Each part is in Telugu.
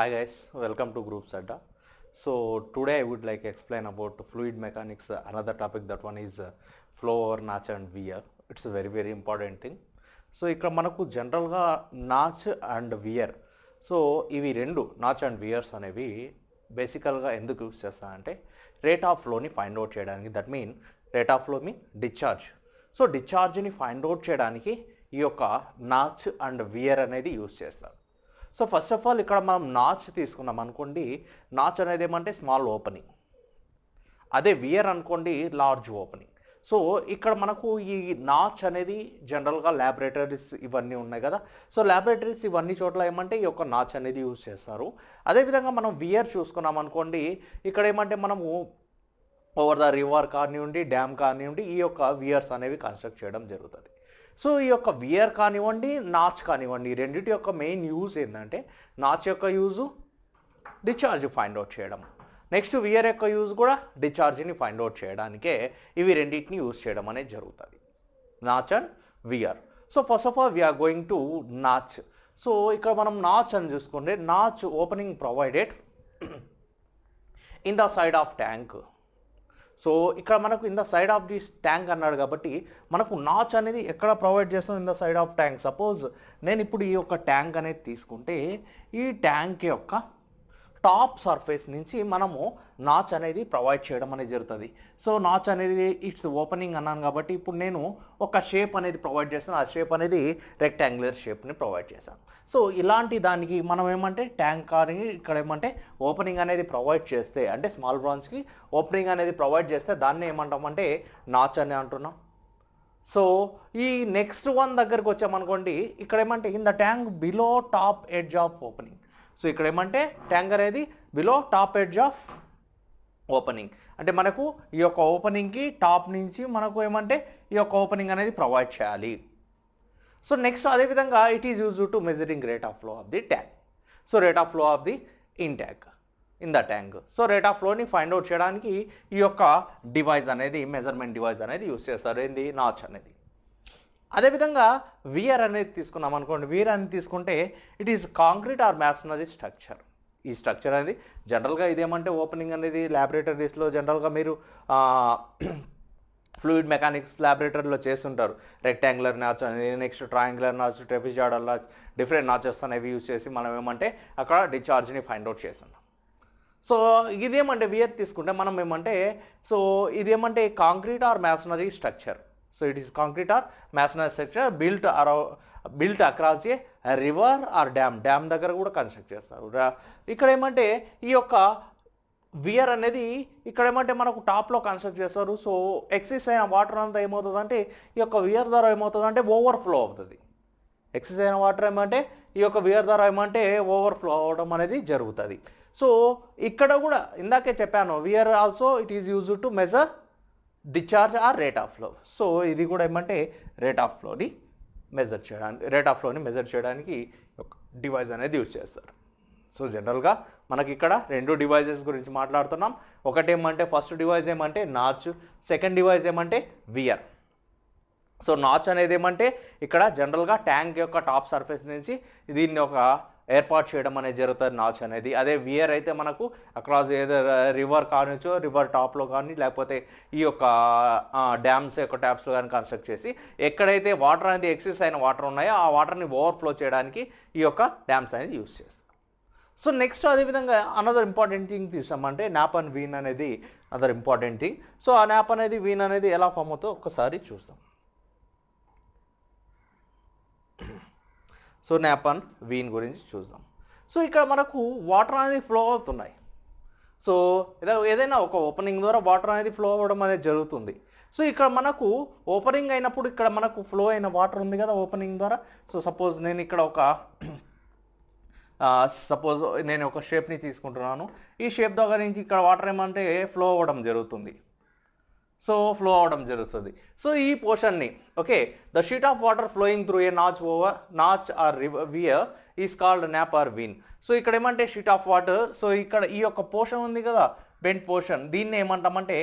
Hi guys, welcome to Group Sadda. So today I would like explain about fluid mechanics. Another topic, that one is flow over notch and wear. It's a very important thing. So ఇక్కడ మనకు జనరల్గా నాచ్ అండ్ వియర్, సో ఇవి రెండు నాచ్ అండ్ వియర్స్ అనేవి బేసికల్గా ఎందుకు యూస్ చేస్తానంటే రేట్ ఆఫ్ ఫ్లోని ఫైండ్ అవుట్ చేయడానికి. That mean rate of flow mean discharge. So డిశ్చార్జ్ని ఫైండ్ అవుట్ చేయడానికి ఈ యొక్క నాచ్ అండ్ వియర్ అనేది యూస్ చేస్తారు. సో ఫస్ట్ ఆఫ్ ఆల్ ఇక్కడ మనం నాచ్ తీసుకున్నాం అనుకోండి, నాచ్ అనేది ఏమంటే స్మాల్ ఓపెనింగ్, అదే వియర్ అనుకోండి లార్జ్ ఓపెనింగ్. సో ఇక్కడ మనకు ఈ నాచ్ అనేది జనరల్గా ల్యాబొరేటరీస్ ఇవన్నీ ఉన్నాయి కదా, సో ల్యాబొరేటరీస్ ఇవన్నీ చోట్ల ఏమంటే ఈ యొక్క నాచ్ అనేది యూజ్ చేస్తారు. అదేవిధంగా మనం వియర్ చూసుకున్నాం అనుకోండి, ఇక్కడ ఏమంటే మనము ఓవర్ ద రివర్ కానివ్వండి, డ్యామ్ కానివ్వండి, ఈ యొక్క వియర్స్ అనేవి కన్స్ట్రక్ట్ చేయడం జరుగుతుంది. సో ఈ యొక్క వియర్ కానివ్వండి, నాచ్ కానివ్వండి, ఈ రెండింటి యొక్క మెయిన్ యూజ్ ఏంటంటే నాచ్ యొక్క యూజు డిశ్చార్జ్ ఫైండ్ అవుట్ చేయడం, నెక్స్ట్ వియర్ యొక్క యూజ్ కూడా డిశ్చార్జ్ని ఫైండ్ అవుట్ చేయడానికే ఇవి రెండింటిని యూజ్ చేయడం అనేది జరుగుతుంది, notch and weir. So first of all we are going to notch. So ఇక్కడ మనం నాచ్ అని చూసుకుంటే, notch opening provided in the side of tank. So ఇక్కడ మనకు in the side of this tank అన్నాడు కాబట్టి మనకు నాచ్ అనేది ఎక్కడ ప్రొవైడ్ చేస్తాం, in the side of tank. Suppose నేను ఇప్పుడు ఈ యొక్క ట్యాంక్ అనేది తీసుకుంటే, ఈ ట్యాంక్ యొక్క టాప్ సర్ఫేస్ నుంచి మనము నాచ్ అనేది ప్రొవైడ్ చేయడం అనేది జరుగుతుంది. సో నాచ్ అనేది ఇట్స్ ఓపెనింగ్ అన్నాను కాబట్టి ఇప్పుడు నేను ఒక షేప్ అనేది ప్రొవైడ్ చేస్తాను. ఆ షేప్ అనేది రెక్టాంగులర్ షేప్ని ప్రొవైడ్ చేశాను. సో ఇలాంటి దానికి మనం ఏమంటే ట్యాంక్ కానీ ఇక్కడ ఏమంటే ఓపెనింగ్ అనేది ప్రొవైడ్ చేస్తే, అంటే స్మాల్ బ్రాంచ్కి ఓపెనింగ్ అనేది ప్రొవైడ్ చేస్తే దాన్ని ఏమంటామంటే నాచ్ అని అంటున్నాం. సో ఈ నెక్స్ట్ వన్ దగ్గరికి వచ్చామనుకోండి, ఇక్కడ ఏమంటే in the tank below top edge of opening. So ఇక్కడ ఏమంటే ట్యాంక్ అనేది below top edge of opening, అంటే మనకు ఈ యొక్క ఓపెనింగ్కి టాప్ నుంచి మనకు ఏమంటే ఈ యొక్క ఓపెనింగ్ అనేది ప్రొవైడ్ చేయాలి. సో నెక్స్ట్ అదేవిధంగా it is use to measuring rate of flow of the tank. So rate of flow of the in the tank. So rate of ఫ్లోని ఫైండ్ అవుట్ చేయడానికి ఈ యొక్క డివైస్ అనేది, మెజర్మెంట్ డివైస్ అనేది యూజ్ చేస్తారు, ఏంది నాచ్ అనేది. అదేవిధంగా వియర్ అనేది తీసుకున్నాం అనుకోండి, వియర్ అనేది తీసుకుంటే it is concrete or masonry structure. ఈ స్ట్రక్చర్ అనేది జనరల్గా ఇదేమంటే ఓపెనింగ్ అనేది ల్యాబొరేటరీస్లో జనరల్గా మీరు ఫ్లూయిడ్ మెకానిక్స్ ల్యాబొరేటరీలో చేస్తుంటారు. రెక్టాంగులర్ నాచ్ అనేది, next triangular notch, trapezoidal notch, different notches అనేవి యూజ్ చేసి మనం ఏమంటే అక్కడ డిశ్చార్జ్ని ఫైండ్ అవుట్ చేస్తున్నాం. సో ఇదేమంటే వియర్ తీసుకుంటే మనం ఏమంటే, సో ఇదేమంటే concrete or masonry structure. So it is concrete or masonry structure built across a river or dam దగ్గర కూడా కన్స్ట్రక్ట్ చేస్తారు. ఇక్కడ ఏమంటే ఈ యొక్క వియర్ అనేది ఇక్కడ ఏమంటే మనకు టాప్లో కన్స్ట్రక్ట్ చేస్తారు. సో ఎక్సెస్ అయిన వాటర్ అంతా ఏమవుతుందంటే ఈ యొక్క వియర్ ద్వారా ఏమవుతుందంటే ఓవర్ఫ్లో అవుతుంది. ఎక్సెస్ అయిన వాటర్ ఏమంటే ఈ యొక్క వియర్ ద్వారా ఏమంటే ఓవర్ఫ్లో అవ్వడం అనేది జరుగుతుంది. సో ఇక్కడ కూడా ఇందాకే చెప్పాను, weir also it is use to measure discharge or rate of flow. So ఇది కూడా ఏమంటే రేట్ ఆఫ్ ఫ్లోని మెజర్ చేయడానికి ఒక డివైస్ అనేది యూజ్ చేస్తారు. సో జనరల్గా మనకి ఇక్కడ రెండు డివైజెస్ గురించి మాట్లాడుతున్నాం. ఒకటి ఏమంటే ఫస్ట్ డివైస్ ఏమంటే నాచ్, సెకండ్ డివైస్ ఏమంటే వియర్. సో నాచ్ అనేది ఏమంటే ఇక్కడ జనరల్గా ట్యాంక్ యొక్క టాప్ సర్ఫేస్ నుంచి దీన్ని ఒక ఏర్పాటు చేయడం అనేది జరుగుతుంది, నాచ్ అనేది. అదే వియర్ అయితే మనకు అక్రాస్ ఏదో రివర్ కానిచ్చో, రివర్ టాప్లో కానీ లేకపోతే ఈ యొక్క డ్యామ్స్ యొక్క ట్యాప్స్లో కానీ కన్స్ట్రక్ట్ చేసి ఎక్కడైతే వాటర్ అనేది ఎక్సెస్ అయిన వాటర్ ఉన్నాయో ఆ వాటర్ని ఓవర్ఫ్లో చేయడానికి ఈ యొక్క డ్యామ్స్ అనేది యూజ్ చేస్తారు. సో నెక్స్ట్ అదేవిధంగా అనదర్ ఇంపార్టెంట్ థింగ్ తీసామంటే నాప్ అండ్ వీన్ అనేది అదర్ ఇంపార్టెంట్ థింగ్. సో ఆ నాప్ అనేది వీన్ అనేది ఎలా ఫామ్ అవుతుందో ఒక్కసారి చూస్తాం. సో నాప్ అండ్ వీన్ గురించి చూద్దాం. సో ఇక్కడ మనకు వాటర్ అనేది ఫ్లో అవుతున్నాయి. సో ఏదైనా ఒక ఓపెనింగ్ ద్వారా వాటర్ అనేది ఫ్లో అవ్వడం అనేది జరుగుతుంది. సో ఇక్కడ మనకు ఓపెనింగ్ అయినప్పుడు ఇక్కడ మనకు ఫ్లో అయిన వాటర్ ఉంది కదా ఓపెనింగ్ ద్వారా. సో సపోజ్ నేను ఇక్కడ ఒక షేప్ని తీసుకుంటున్నాను. ఈ షేప్ దగ్గర నుంచి ఇక్కడ వాటర్ ఏమంటే ఫ్లో అవ్వడం జరుగుతుంది. సో ఈ పోర్షన్ని okay, the sheet of water flowing through a notch or weir is called nappe or vein. So ఇక్కడ ఏమంటే షీట్ ఆఫ్ వాటర్, సో ఇక్కడ ఈ యొక్క పోర్షన్ ఉంది కదా బెంట్ పోర్షన్, దీన్ని ఏమంటామంటే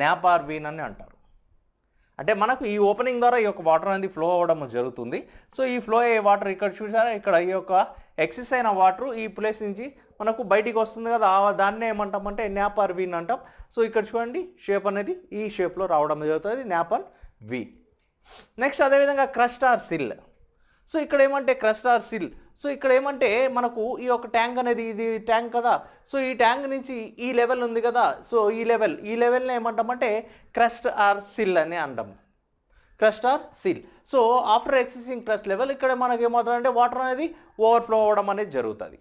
నాప్ ఆర్ వీన్ అని అంటారు. అంటే మనకు ఈ ఓపెనింగ్ ద్వారా ఈ యొక్క వాటర్ అనేది ఫ్లో అవ్వడం జరుగుతుంది. సో ఈ ఫ్లో అయ్యే వాటర్ ఇక్కడ చూసారా, ఇక్కడ ఈ యొక్క ఎక్సెస్ అయిన వాటర్ ఈ ప్లేస్ నుంచి మనకు బయటికి వస్తుంది కదా, దాన్నే ఏమంటామంటే న్యాప్ ఆర్ వీన్ అంటాం. సో ఇక్కడ చూడండి షేప్ అనేది ఈ షేప్లో రావడం జరుగుతుంది, న్యాప్ ఆర్ వి. నెక్స్ట్ అదేవిధంగా క్రస్ట్ ఆర్ సిల్. సో ఇక్కడ ఏమంటే క్రస్ట్ ఆర్ సిల్, సో ఇక్కడ ఏమంటే మనకు ఈ యొక్క ట్యాంక్ అనేది ఇది ట్యాంక్ కదా, సో ఈ ట్యాంక్ నుంచి ఈ లెవెల్ ఉంది కదా, సో ఈ లెవెల్ని ఏమంటామంటే క్రస్ట్ ఆర్ సిల్ అని అంటాం, crest or sill. So after exceeding crest level ఇక్కడ మనకి ఏమవుతుందంటే వాటర్ అనేది ఓవర్ఫ్లో అవ్వడం అనేది జరుగుతుంది.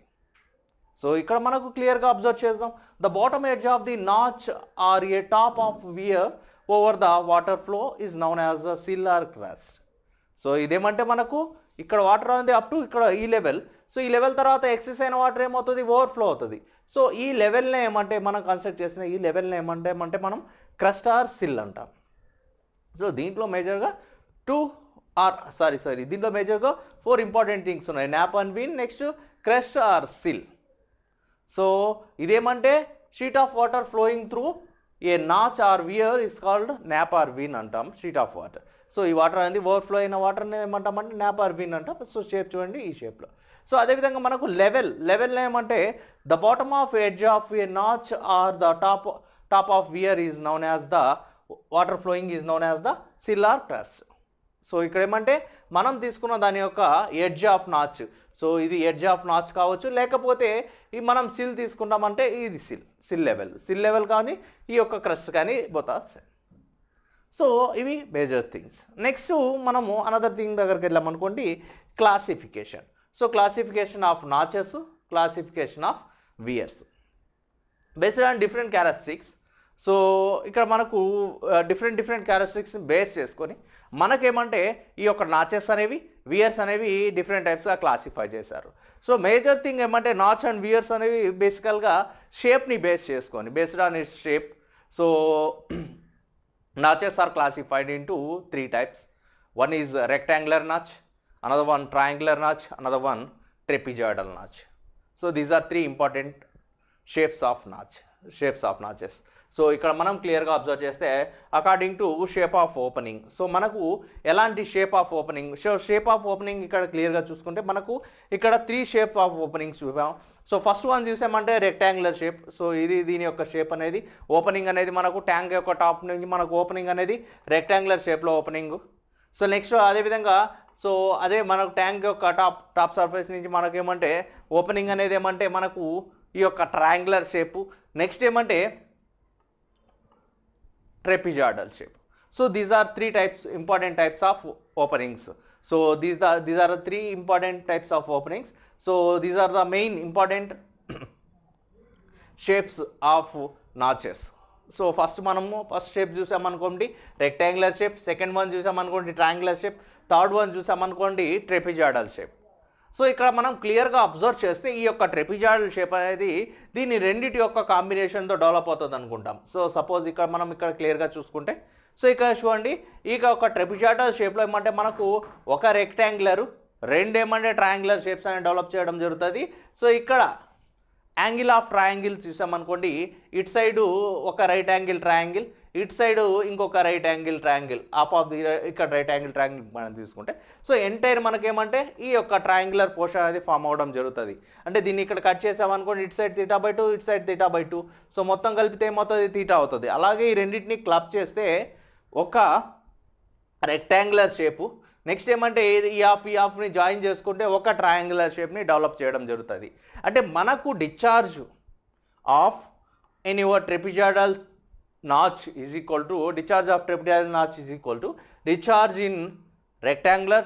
సో ఇక్కడ మనకు క్లియర్గా అబ్జర్వ్ చేద్దాం, the bottom edge of the notch or a top of weir over the water flow is known as the sill or crest. So ఇదేమంటే మనకు ఇక్కడ వాటర్ అనేది అప్ టు ఇక్కడ ఈ లెవెల్, సో ఈ లెవెల్ తర్వాత ఎక్సెస్ అయిన వాటర్ ఏమవుతుంది, ఓవర్ఫ్లో అవుతుంది. సో ఈ లెవెల్నే ఏమంటే మనం కన్స్ట్రక్ట్ చేసిన ఈ లెవెల్ని ఏమంటే మనం క్రస్ట్ ఆర్ సిల్ అంటాం. సో దీంట్లో మేజర్గా దీంట్లో మేజర్గా 4 ఇంపార్టెంట్ థింగ్స్ ఉన్నాయి, nappe and vein, next crest or sill. So ఇదేమంటే sheet of water flowing through a notch or weir is called nappe or vein అంటాం, షీట్ ఆఫ్ వాటర్. సో ఈ వాటర్ అనేది ఓవర్ఫ్లో అయిన వాటర్ని ఏమంటామంటే న్యాప్ ఆర్ వీన్ అంటాం. సో షేప్ చూడండి ఈ షేప్లో. సో అదేవిధంగా మనకు లెవెల్ ఏమంటే the bottom of edge of a notch or the top of weir is known as the water flowing is known as the sill or crest. So ఇక్కడ ఏమంటే మనం తీసుకున్న దాని యొక్క ఎడ్జ్ ఆఫ్ నాచ్, సో ఇది ఎడ్జ్ ఆఫ్ నాచ్ కావచ్చు, లేకపోతే ఈ మనం సిల్ తీసుకుంటామంటే ఇది సిల్ లెవెల్ కానీ ఈ యొక్క క్రస్ట్ కానీ బోత్. సో ఇవి మేజర్ థింగ్స్. నెక్స్ట్ మనము అనదర్ థింగ్ దగ్గరికి వెళ్ళామనుకోండి, classification. So classification of notches, classification of weirs based on different characteristics. So ఇక్కడ మనకు డిఫరెంట్ క్యారెక్టరిస్టిక్స్ని బేస్ చేసుకొని మనకేమంటే ఈ యొక్క నాచెస్ అనేవి వియర్స్ అనేవి డిఫరెంట్ టైప్స్గా క్లాసిఫై చేశారు. సో మేజర్ థింగ్ ఏమంటే నాచ్ అండ్ వియర్స్ అనేవి బేసికల్గా షేప్ని బేస్ చేసుకొని based on its shape. So notches are classified into 3 types. One is rectangular notch, another one triangular notch, another one trapezoidal notch. So these are 3 important shapes of notches. So ఇక్కడ మనం క్లియర్గా అబ్జర్వ్ చేస్తే according to shape of opening, so మనకు ఎలాంటి shape of opening, shape of opening ఇక్కడ క్లియర్గా చూసుకుంటే మనకు ఇక్కడ 3 షేప్ ఆఫ్ ఓపెనింగ్స్ చూసాం. సో ఫస్ట్ వన్ చూసామంటే రెక్టాంగులర్ షేప్. సో ఇది దీని యొక్క షేప్ అనేది ఓపెనింగ్ అనేది మనకు ట్యాంక్ యొక్క టాప్ నుంచి మనకు ఓపెనింగ్ అనేది రెక్టాంగులర్ షేప్లో ఓపెనింగ్. సో నెక్స్ట్ అదేవిధంగా సో అదే మనకు ట్యాంక్ యొక్క టాప్ సర్ఫేస్ నుంచి మనకు ఏమంటే ఓపెనింగ్ అనేది ఏమంటే మనకు ఈ యొక్క ట్రయాంగులర్ షేపు. నెక్స్ట్ ఏమంటే trapezoidal shape. So these are 3 important types of openings. So these are the 3 important types of openings. So these are the main important shapes of notches. So first shape చూసామనుకోండి రెక్టాంగులర్ షేప్, సెకండ్ వన్ చూసామనుకోండి ట్రయాంగులర్ షేప్, థర్డ్ వన్ చూసామనుకోండి ట్రెపిజాయిడల్ షేప్. సో ఇక్కడ మనం క్లియర్గా అబ్జర్వ్ చేస్తే ఈ యొక్క ట్రెపిజాయిడల్ షేప్ అనేది దీని రెండింటి యొక్క కాంబినేషన్తో డెవలప్ అవుతుంది అనుకుంటాం. సో సపోజ్ ఇక్కడ క్లియర్గా చూసుకుంటే, సో ఇక్కడ చూడండి ఈ ఒక ట్రెపిజాయిడల్ షేప్లో ఏమంటే మనకు ఒక రెక్టాంగులర్, 2 ఏమంటే ట్రయాంగులర్ షేప్స్ అనేది డెవలప్ చేయడం జరుగుతుంది. సో ఇక్కడ యాంగిల్ ఆఫ్ ట్రయాంగిల్ చూసామనుకోండి, ఇటు సైడు ఒక రైట్ యాంగిల్ ట్రయాంగిల్, ఇటు సైడు ఇంకొక రైట్ యాంగిల్ ట్రయాంగిల్, ఇక్కడ రైట్ యాంగిల్ ట్రయాంగిల్ మనం తీసుకుంటే సో ఎంటైర్ మనకేమంటే ఈ యొక్క ట్రయాంగులర్ పోర్షన్ అనేది ఫామ్ అవ్వడం జరుగుతుంది. అంటే దీన్ని ఇక్కడ కట్ చేసామనుకోండి ఇటు సైడ్ θ/2, ఇటు సైడ్ θ/2, సో మొత్తం కలిపితే ఏమవుతుంది θ అవుతుంది. అలాగే ఈ రెండింటిని క్లబ్ చేస్తే ఒక రెక్టాంగులర్ షేపు, నెక్స్ట్ ఏమంటే ఈ హాఫ్ని జాయిన్ చేసుకుంటే ఒక ట్రయాంగులర్ షేప్ని డెవలప్ చేయడం జరుగుతుంది. అంటే మనకు discharge of in your trapezoidal notch is equal to discharge of trapezoidal notch is equal to discharge in rectangular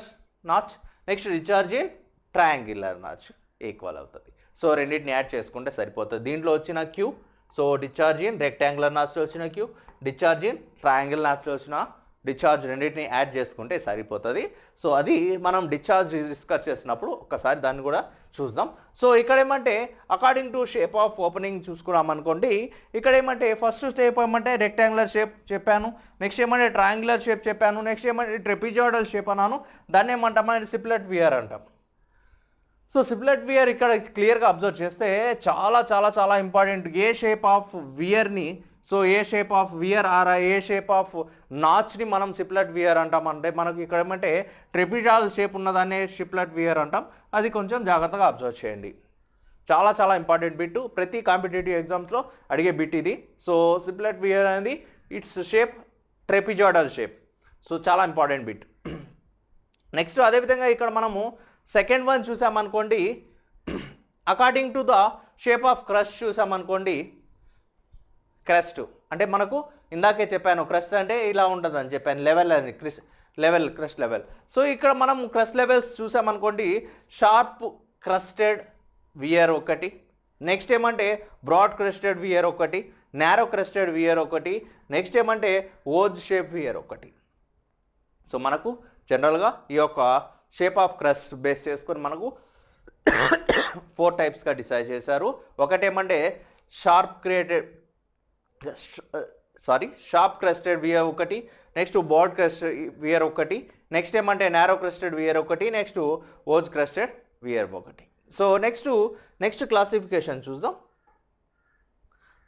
notch, next discharge in triangular notch equal అవుతుంది. సో రెండింటిని యాడ్ చేసుకుంటే సరిపోతుంది. దీంట్లో వచ్చిన Q, so discharge in rectangular నాచ్లో వచ్చిన క్యూ, డిశ్చార్జ్ ఇన్ ట్రయాంగిల్ నాచ్లో వచ్చిన డిశ్చార్జ్ రెండింటిని యాడ్ చేసుకుంటే సరిపోతుంది. సో అది మనం డిశ్చార్జ్ డిస్కస్ చేసినప్పుడు ఒకసారి దాన్ని కూడా చూద్దాం. సో ఇక్కడ ఏమంటే according to shape of opening చూసుకున్నాం అనుకోండి, ఇక్కడ ఏమంటే ఫస్ట్ స్టెప్ ఏమంటే రెక్టాంగులర్ షేప్ చెప్పాను, నెక్స్ట్ ఏమంటే ట్రయాంగులర్ షేప్ చెప్పాను, నెక్స్ట్ ఏమంటే ట్రెపిజాయిడల్ షేప్ అన్నాను, దాన్ని ఏమంటామని సిప్లెట్ వియర్ అంటాం. సో సిప్లెట్ వియర్ ఇక్కడ క్లియర్గా అబ్జర్వ్ చేస్తే చాలా చాలా చాలా ఇంపార్టెంట్. ఏ షేప్ ఆఫ్ వియర్ని, so a shape of weir or a shape of నాచ్ని మనం సిప్లెట్ వియర్ అంటాం. అంటే మనకి ఇక్కడ ఏమంటే ట్రెపిజాయిడల్ షేప్ ఉన్నదాన్ని సిప్లెట్ వియర్ అంటాం. అది కొంచెం జాగ్రత్తగా అబ్జర్వ్ చేయండి. చాలా చాలా ఇంపార్టెంట్ బిట్, ప్రతి కాంపిటేటివ్ ఎగ్జామ్స్లో అడిగే బిట్ ఇది. సో సిప్లెట్ వియర్ అనేది its shape trapezoidal shape. So చాలా ఇంపార్టెంట్ బిట్. నెక్స్ట్ అదేవిధంగా ఇక్కడ మనము సెకండ్ వన్ చూసామనుకోండి, according to the shape of crust చూసామనుకోండి, క్రస్ట్ అంటే మనకు ఇందాకే చెప్పాను క్రస్ట్ అంటే ఇలా ఉంటుందని చెప్పాను, లెవెల్ అని క్రస్ట్ లెవెల్. సో ఇక్కడ మనం క్రస్ట్ లెవెల్స్ చూసామనుకోండి, షార్ప్ క్రస్టెడ్ వియర్ ఒకటి, నెక్స్ట్ ఏమంటే బ్రాడ్ క్రస్టెడ్ వియర్ ఒకటి, నారో క్రస్టెడ్ వియర్ ఒకటి, నెక్స్ట్ ఏమంటే ఓజ్ షేప్ వియర్ ఒకటి. సో మనకు జనరల్గా ఈ యొక్క షేప్ ఆఫ్ క్రస్ట్ బేస్ చేసుకొని మనకు 4 టైప్స్గా డిసైడ్ చేశారు. ఒకటేమంటే షార్ప్ క్రస్టెడ్ వియర్ ఒకటి, నెక్స్ట్ బాడ్ క్రస్టెడ్ వియర్ ఒకటి, నెక్స్ట్ ఏమంటే నారో క్రస్టెడ్ వియర్ ఒకటి, నెక్స్ట్ ఓజ్ క్రస్టెడ్ వియర్ ఒకటి. సో నెక్స్ట్ క్లాసిఫికేషన్ చూద్దాం.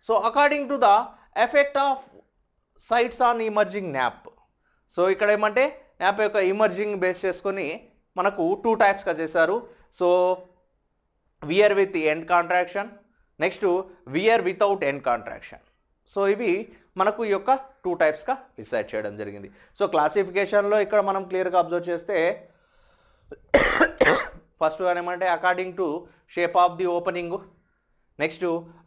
So according to the effect of sides on emerging nappe. So ఇక్కడ ఏమంటే న్యాప్ యొక్క ఇమర్జింగ్ బేస్ చేసుకొని మనకు 2 టైప్స్గా చేశారు. So weir with end contraction, next weir without end contraction. So ఇవి మనకు ఈ యొక్క 2 టైప్స్గా డిసైడ్ చేయడం జరిగింది. సో క్లాసిఫికేషన్లో ఇక్కడ మనం క్లియర్గా అబ్జర్వ్ చేస్తే ఫస్ట్ వన్ ఏమంటే according to shape of the opening, next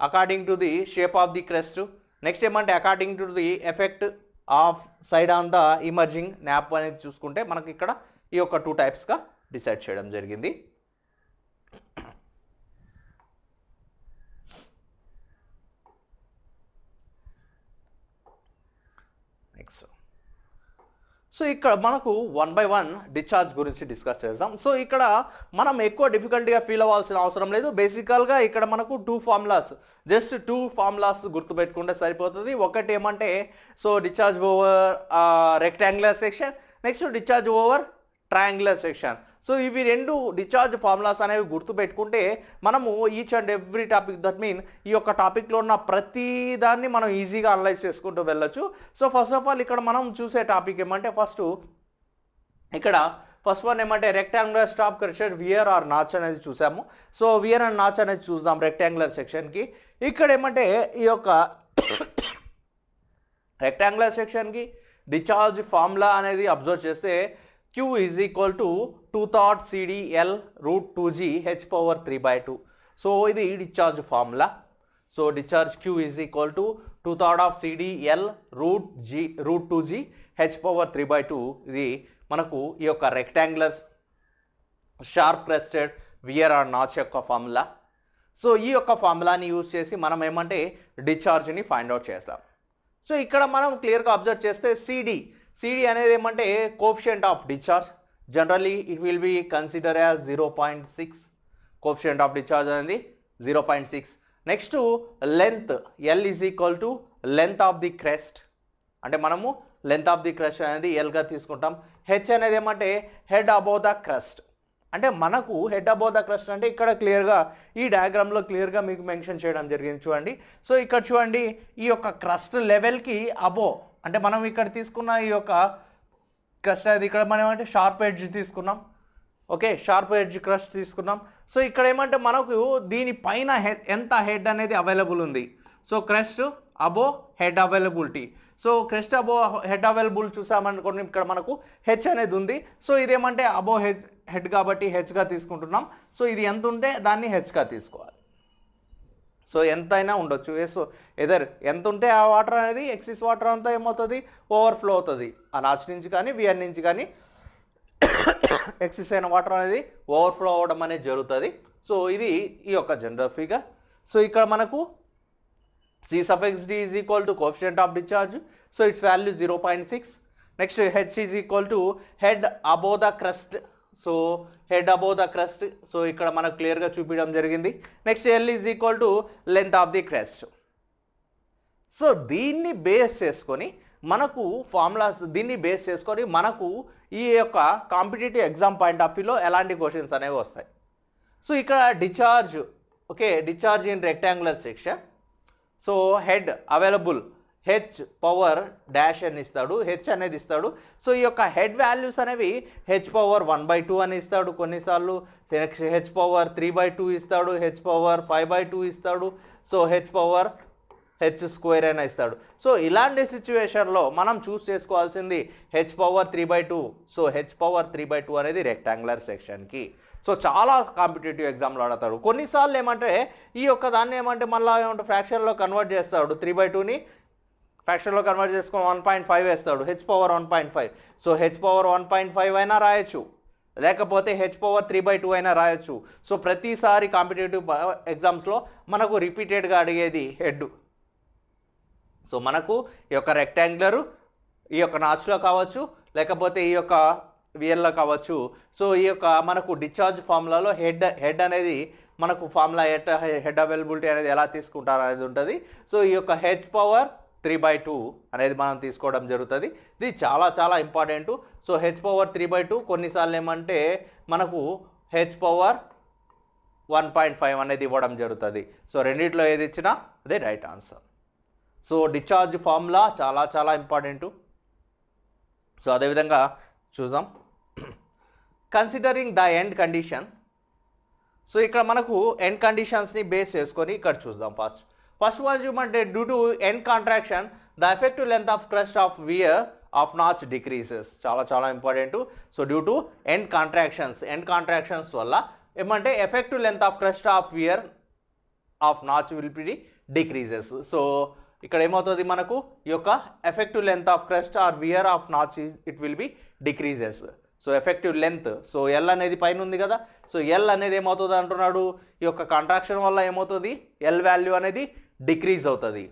according to the shape of the crest, next ఏమంటే according to the effect of side on the emerging nappe అనేది చూసుకుంటే మనకి ఇక్కడ ఈ యొక్క 2 టైప్స్గా డిసైడ్ చేయడం జరిగింది. నెక్స్ట్ సో ఇక్కడ మనకు 1 by 1 డిశ్చార్జ్ గురించి డిస్కస్ చేద్దాం. సో ఇక్కడ మనం ఎక్కువ డిఫికల్ట్గా ఫీల్ అవ్వాల్సిన అవసరం లేదు. బేసికల్గా ఇక్కడ మనకు 2 ఫార్ములాస్, జస్ట్ 2 ఫార్ములాస్ గుర్తుపెట్టుకుంటే సరిపోతుంది. ఒకటి ఏమంటే so discharge over rectangular section, next discharge over triangular section. So ఇవి 2 డిశ్చార్జ్ ఫార్ములాస్ అనేవి గుర్తుపెట్టుకుంటే మనము each and every topic, that mean ఈ యొక్క టాపిక్లో ఉన్న ప్రతి దాన్ని మనం ఈజీగా అనలైజ్ చేసుకుంటూ వెళ్ళొచ్చు. సో ఫస్ట్ ఆఫ్ ఆల్ ఇక్కడ మనం చూసే టాపిక్ ఏమంటే ఫస్ట్ వన్ ఏమంటే rectangular sharp crested weir or notch అనేది చూసాము. సో వియర్ అండ్ నాచ్ అనేది చూద్దాం రెక్టాంగులర్ సెక్షన్కి. ఇక్కడ ఏమంటే ఈ యొక్క రెక్టాంగులర్ సెక్షన్కి డిశ్చార్జ్ ఫార్ములా అనేది అబ్జర్వ్ చేస్తే Q is equal to 2/3 CDL root 2G H power 3/2. So ఇది discharge formula. So discharge Q is equal to 2/3 of CDL root 2G H power 3/2. ఇది మనకు ఈ యొక్క rectangular sharp crested weir or notch యొక్క ఫార్ములా. సో ఈ యొక్క ఫార్ములాని యూజ్ చేసి మనం ఏమంటే డిశ్చార్జ్ని ఫైండ్ అవుట్ చేస్తాం. సో ఇక్కడ మనం క్లియర్గా అబ్జర్వ్ చేస్తే CD అనేది ఏమంటే coefficient of discharge. Generally it will be consider as 0.6. Coefficient of discharge అనేది 0.6. Next length L is equal to length of the crest, అంటే మనము లెంత్ ఆఫ్ ది క్రెస్ట్ అనేది Lగా తీసుకుంటాం. H అనేది ఏమంటే హెడ్ అబౌవ్ ద క్రస్ట్, అంటే మనకు హెడ్ అబౌవ్ ద క్రస్ట్ అంటే ఇక్కడ క్లియర్గా ఈ డయాగ్రామ్లో క్లియర్గా మీకు మెన్షన్ చేయడం జరిగింది చూడండి. సో ఇక్కడ చూడండి ఈ యొక్క క్రస్ట్ లెవెల్కి అబోవ్, అంటే మనం ఇక్కడ తీసుకున్న ఈ యొక్క క్రస్ట్ అనేది ఇక్కడ మనం ఏమంటే షార్ప్ ఎడ్జ్ తీసుకున్నాం. ఓకే, షార్ప్ ఎడ్జ్ క్రస్ట్ తీసుకున్నాం. సో ఇక్కడ ఏమంటే మనకు దీనిపైన ఎంత హెడ్ అనేది అవైలబుల్ ఉంది. సో క్రస్ట్ అబో హెడ్ అవైలబిలిటీ. సో క్రస్ట్ అబో హెడ్ అవైలబుల్ చూసామనుకోండి, ఇక్కడ మనకు హెచ్ అనేది ఉంది. సో ఇదేమంటే అబో హెడ్ కాబట్టి హెచ్గా తీసుకుంటున్నాం. సో ఇది ఎంత ఉంటే దాన్ని హెచ్గా తీసుకోవాలి. సో ఎంతైనా ఉండొచ్చు. సో ఎదర్ ఎంత ఉంటే ఆ వాటర్ అనేది ఎక్సిస్ వాటర్ అంతా ఏమవుతుంది, ఓవర్ఫ్లో అవుతుంది. ఆ నాచ్ నుంచి కానీ వియర్ నుంచి కానీ ఎక్సిస్ అయిన వాటర్ అనేది ఓవర్ఫ్లో అవ్వడం అనేది జరుగుతుంది. సో ఇది ఈ యొక్క జనరల్ ఫిగర్. సో ఇక్కడ మనకు C(D) is equal to coefficient of discharge. So its value 0.6. Next H is equal to head above the crust. So head above the crust. So ఇక్కడ మనకు క్లియర్గా చూపించడం జరిగింది. Next L is equal to length of the crest. So దీన్ని బేస్ చేసుకొని మనకు ఫార్ములాస్, దీన్ని బేస్ చేసుకొని మనకు ఈ యొక్క కాంపిటేటివ్ ఎగ్జామ్ పాయింట్ ఆఫ్ వ్యూలో ఎలాంటి క్వశ్చన్స్ అనేవి వస్తాయి. సో ఇక్కడ discharge, okay, discharge in rectangular section. So head available H power dash అని ఇస్తాడు, హెచ్ అనేది ఇస్తాడు. సో ఈ యొక్క హెడ్ వాల్యూస్ అనేవి హెచ్ పవర్ 1/2 అని ఇస్తాడు కొన్నిసార్లు, హెచ్ పవర్ 3/2 ఇస్తాడు, హెచ్ పవర్ 5/2 ఇస్తాడు, so H power H square అయినా ఇస్తాడు. సో ఇలాంటి సిచ్యువేషన్లో మనం చూస్ చేసుకోవాల్సింది H power 3/2. So H power 3/2 అనేది రెక్టాంగులర్ సెక్షన్కి. సో చాలా కాంపిటేటివ్ ఎగ్జామ్లో అడతాడు. కొన్నిసార్లు ఏమంటే ఈ యొక్క దాన్ని ఏమంటే మళ్ళీ ఏమంటే ఫ్రాక్షన్లో కన్వర్ట్ చేస్తాడు, 3/2ని ఫ్రాక్షన్లో కన్వర్ట్ చేసుకొని 1.5 వేస్తాడు, H power 1.5. So H power 1.5 అయినా రాయొచ్చు, లేకపోతే హెచ్ పవర్ 3/2 అయినా రాయొచ్చు. సో ప్రతిసారి కాంపిటేటివ్ ఎగ్జామ్స్లో మనకు రిపీటెడ్గా అడిగేది హెడ్. సో మనకు ఈ యొక్క రెక్టాంగులర్ ఈ యొక్క నాచ్లో కావచ్చు, లేకపోతే ఈ యొక్క విఎల్లో కావచ్చు. సో ఈ యొక్క మనకు డిశ్చార్జ్ ఫార్ములాలో హెడ్ అనేది మనకు ఫార్ములా హెడ్ అవైలబిలిటీ అనేది ఎలా తీసుకుంటారు అనేది ఉంటుంది. సో ఈ యొక్క హెచ్ పవర్ 3/2 అనేది మనం తీసుకోవడం జరుగుతుంది. ఇది చాలా చాలా ఇంపార్టెంట్. సో హెచ్ పవర్ 3/2 కొన్నిసార్లు ఏమంటే మనకు హెచ్ పవర్ 1.5 అనేది ఇవ్వడం జరుగుతుంది. సో రెండిట్లో ఏది ఇచ్చినా అదే right answer. So discharge formula చాలా చాలా ఇంపార్టెంట్. సో అదేవిధంగా చూద్దాం, considering the end condition. So ఇక్కడ మనకు ఎండ్ కండిషన్స్ని బేస్ చేసుకొని ఇక్కడ చూద్దాం. ఫస్ట్ వన్ చూమంటే due to end contraction the effective length of crust of weir of notch decreases. చాలా చాలా important. So due to end contractions వల్ల ఏమంటే effective length of crust of weir of notch will be decreases. So ఇక్కడ ఏమవుతుంది మనకు ఈ యొక్క effective length of crust or weir of notch it will be decreases. So effective length, so L అనేది పైన ఉంది కదా, సో ఎల్ అనేది ఏమవుతుంది అంటున్నాడు, ఈ యొక్క కాంట్రాక్షన్ వల్ల ఏమవుతుంది ఎల్ వాల్యూ అనేది డిక్రీజ్ అవుతుంది.